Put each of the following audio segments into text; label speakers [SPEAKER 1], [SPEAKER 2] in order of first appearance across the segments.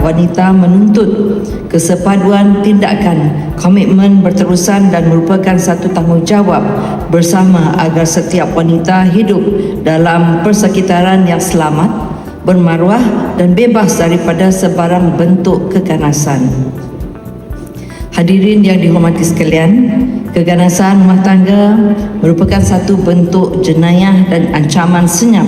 [SPEAKER 1] wanita menuntut kesepaduan tindakan, komitmen berterusan dan merupakan satu tanggungjawab bersama agar setiap wanita hidup dalam persekitaran yang selamat, bermaruah dan bebas daripada sebarang bentuk keganasan. Hadirin yang dihormati sekalian, keganasan rumah tangga merupakan satu bentuk jenayah dan ancaman senyap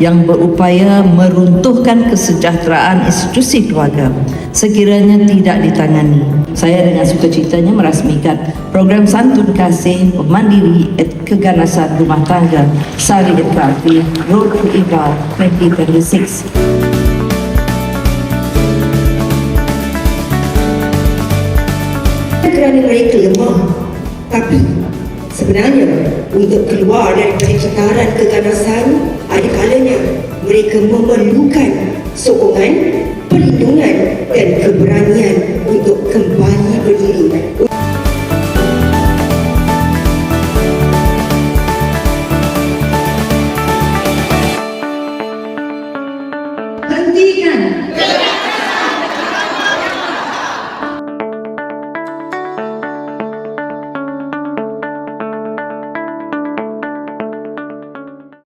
[SPEAKER 1] yang berupaya meruntuhkan kesejahteraan institusi keluarga sekiranya tidak ditangani. Saya dengan sukacitanya merasmikan program Santun Kasih Mandiri Keganasan Rumah Tangga Sari Ikrafi Road to Ibau 2026.
[SPEAKER 2] Kerana mereka lemah, tapi sebenarnya untuk keluar dari cekaran keganasan, ada kalanya mereka memerlukan sokongan, perlindungan dan keberanian.